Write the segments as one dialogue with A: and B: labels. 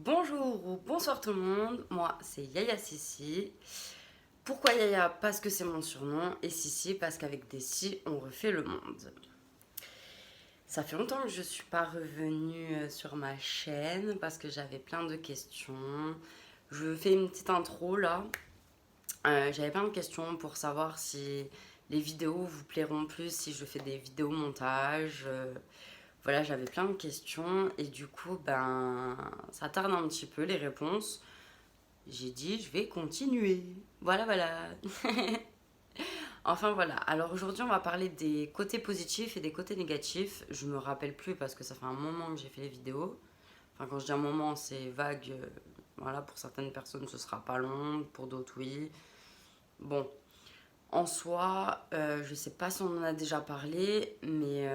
A: Bonjour ou bonsoir tout le monde, moi c'est Yaya Sissi. Pourquoi Yaya? Parce que c'est mon surnom, et Sissi parce qu'avec des si on refait le monde. Ça fait longtemps que je suis pas revenue sur ma chaîne parce que j'avais plein de questions. Je fais une petite intro là. J'avais plein de questions pour savoir si les vidéos vous plairont plus si je fais des vidéos montage. Voilà, j'avais plein de questions et du coup, ben, ça tarde un petit peu les réponses. J'ai dit, je vais continuer. Voilà, voilà. Enfin voilà, alors aujourd'hui on va parler des côtés positifs et des côtés négatifs. Je me rappelle plus parce que ça fait un moment que j'ai fait les vidéos. Enfin quand je dis un moment c'est vague. Voilà, pour certaines personnes ce sera pas long, pour d'autres oui. Bon, en soi, je sais pas si on en a déjà parlé, mais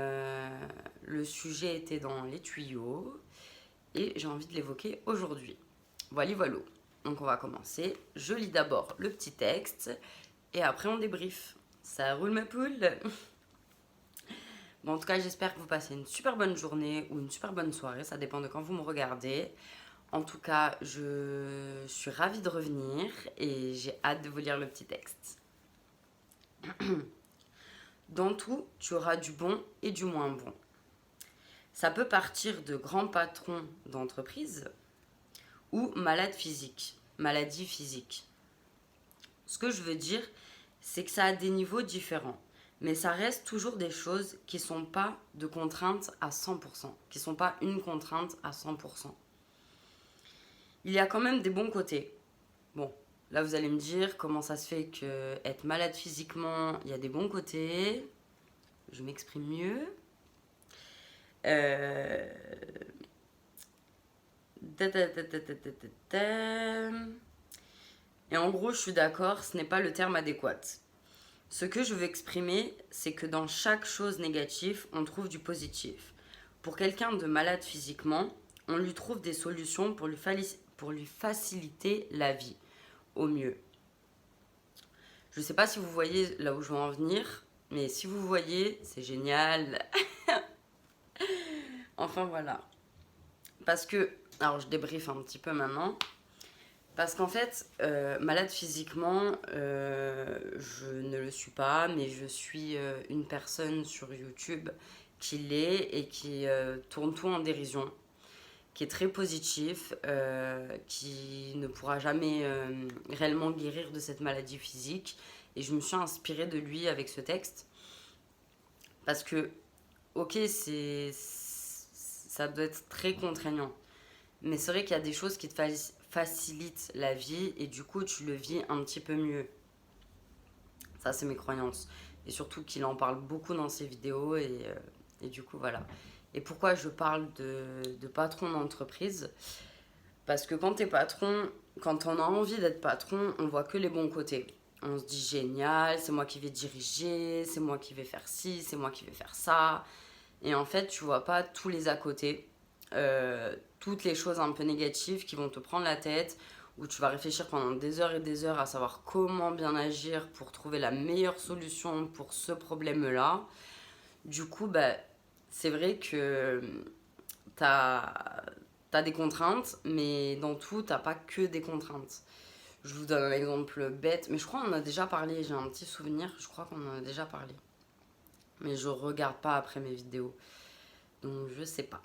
A: le sujet était dans les tuyaux et j'ai envie de l'évoquer aujourd'hui. Voilà, voilà. Donc on va commencer. Je lis d'abord le petit texte et après on débrief. Ça roule ma poule. Bon, en tout cas, j'espère que vous passez une super bonne journée ou une super bonne soirée. Ça dépend de quand vous me regardez. En tout cas, je suis ravie de revenir et j'ai hâte de vous lire le petit texte. Dans tout, tu auras du bon et du moins bon. Ça peut partir de grands patrons d'entreprise ou maladies physiques. Ce que je veux dire, c'est que ça a des niveaux différents. Mais ça reste toujours des choses qui ne sont pas de contrainte à 100%, qui ne sont pas une contrainte à 100%. Il y a quand même des bons côtés. Bon, là vous allez me dire comment ça se fait que être malade physiquement, il y a des bons côtés. Je m'exprime mieux. Euh... Et en gros, je suis d'accord, ce n'est pas le terme adéquat. Ce que je veux exprimer, c'est que dans chaque chose négative, on trouve du positif. Pour quelqu'un de malade physiquement, on lui trouve des solutions pour lui faciliter la vie, au mieux. Je ne sais pas si vous voyez là où je veux en venir, mais si vous voyez, c'est génial. Enfin voilà. Parce que, alors je débriefe un petit peu maintenant. Parce qu'en fait, malade physiquement, je ne le suis pas, mais je suis une personne sur YouTube qui l'est et qui tourne tout en dérision, qui est très positif, qui ne pourra jamais réellement guérir de cette maladie physique. Et je me suis inspirée de lui avec ce texte. Parce que, ok, ça doit être très contraignant. Mais c'est vrai qu'il y a des choses qui te facilitent la vie et du coup tu le vis un petit peu mieux. Ça c'est mes croyances. Et surtout qu'il en parle beaucoup dans ses vidéos et du coup voilà. Et pourquoi je parle de patron d'entreprise? Parce que quand t'es patron, quand on a envie d'être patron, on voit que les bons côtés. On se dit génial, c'est moi qui vais diriger, c'est moi qui vais faire ci, c'est moi qui vais faire ça. Et en fait, tu vois pas tous les à côté, toutes les choses un peu négatives qui vont te prendre la tête, où tu vas réfléchir pendant des heures et des heures à savoir comment bien agir pour trouver la meilleure solution pour ce problème-là. Du coup, bah, c'est vrai que t'as as des contraintes, mais dans tout, t'as pas que des contraintes. Je vous donne un exemple bête, mais je crois qu'on en a déjà parlé, j'ai un petit souvenir, je crois qu'on en a déjà parlé. Mais je regarde pas après mes vidéos. Donc je sais pas.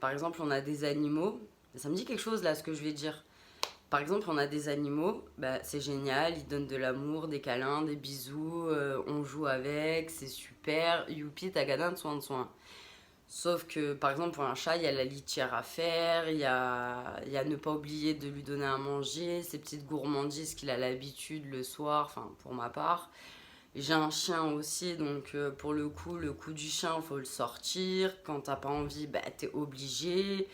A: Par exemple, on a des animaux. Ça me dit quelque chose là ce que je vais dire. Par exemple, on a des animaux, bah, c'est génial, ils donnent de l'amour, des câlins, des bisous, on joue avec, c'est super, youpi, tagadin, de soin. Sauf que, par exemple, pour un chat, il y a la litière à faire, il y a ne pas oublier de lui donner à manger, ces petites gourmandises qu'il a l'habitude le soir, enfin, pour ma part. J'ai un chien aussi, donc pour le coup du chien, il faut le sortir. Quand t'as pas envie, bah, t'es obligé.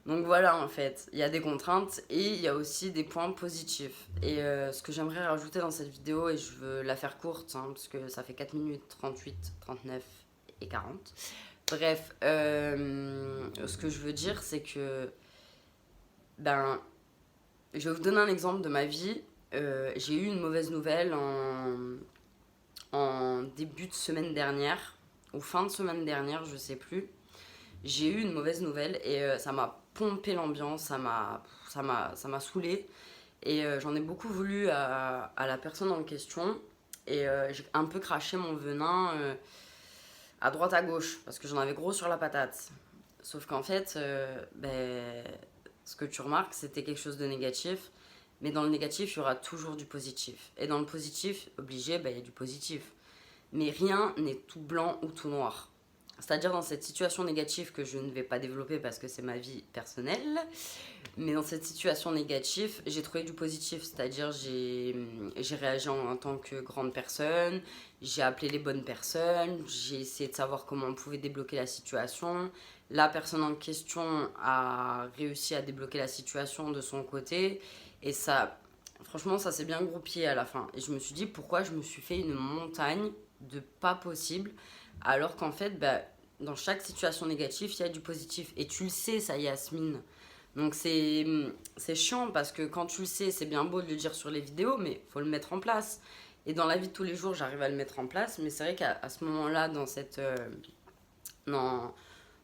A: Donc voilà, en fait, il y a des contraintes et il y a aussi des points positifs. Et ce que j'aimerais rajouter dans cette vidéo, et je veux la faire courte, hein, parce que ça fait 4 minutes 38, 39 et 40. Bref, ce que je veux dire, c'est que, ben, je vais vous donner un exemple de ma vie. J'ai eu une mauvaise nouvelle en début de semaine dernière, ou fin de semaine dernière, je sais plus. j'ai eu une mauvaise nouvelle et ça m'a pompé l'ambiance, ça m'a saoulée. Et j'en ai beaucoup voulu à la personne en question. Et j'ai un peu craché mon venin à droite à gauche parce que j'en avais gros sur la patate. Sauf qu'en fait, ce que tu remarques, c'était quelque chose de négatif. Mais dans le négatif, il y aura toujours du positif. Et dans le positif, obligé, il y a du positif. Mais rien n'est tout blanc ou tout noir. C'est-à-dire dans cette situation négative que je ne vais pas développer parce que c'est ma vie personnelle, mais dans cette situation négative, j'ai trouvé du positif. C'est-à-dire j'ai réagi en tant que grande personne, j'ai appelé les bonnes personnes, j'ai essayé de savoir comment on pouvait débloquer la situation. La personne en question a réussi à débloquer la situation de son côté et ça, franchement, ça s'est bien groupillé à la fin. Et je me suis dit pourquoi je me suis fait une montagne de pas possible alors qu'en fait, dans chaque situation négative, il y a du positif. Et tu le sais, ça, Yasmine. Donc c'est chiant parce que quand tu le sais, c'est bien beau de le dire sur les vidéos, mais il faut le mettre en place. Et dans la vie de tous les jours, j'arrive à le mettre en place. Mais c'est vrai qu'à ce moment-là, dans,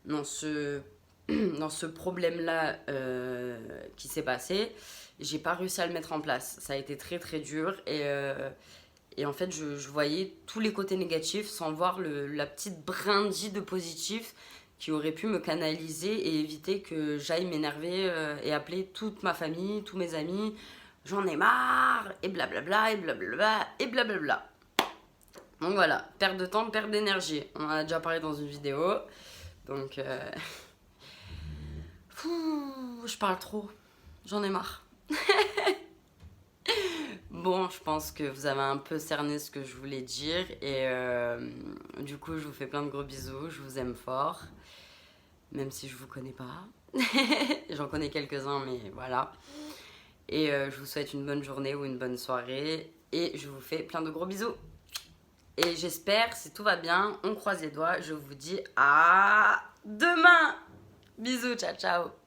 A: dans ce, dans ce problème-là qui s'est passé, j'ai pas réussi à le mettre en place. Ça a été très très dur et en fait, je voyais tous les côtés négatifs sans voir la petite brindille de positif qui aurait pu me canaliser et éviter que j'aille m'énerver et appeler toute ma famille, tous mes amis. J'en ai marre, et blablabla, et blablabla, et blablabla. Donc voilà, perte de temps, perte d'énergie. On en a déjà parlé dans une vidéo. Donc, je parle trop. J'en ai marre. Bon, je pense que vous avez un peu cerné ce que je voulais dire. Et du coup, je vous fais plein de gros bisous. Je vous aime fort. Même si je vous connais pas. J'en connais quelques-uns, mais voilà. Et je vous souhaite une bonne journée ou une bonne soirée. Et je vous fais plein de gros bisous. Et j'espère, si tout va bien, on croise les doigts. Je vous dis à demain. Bisous, ciao, ciao.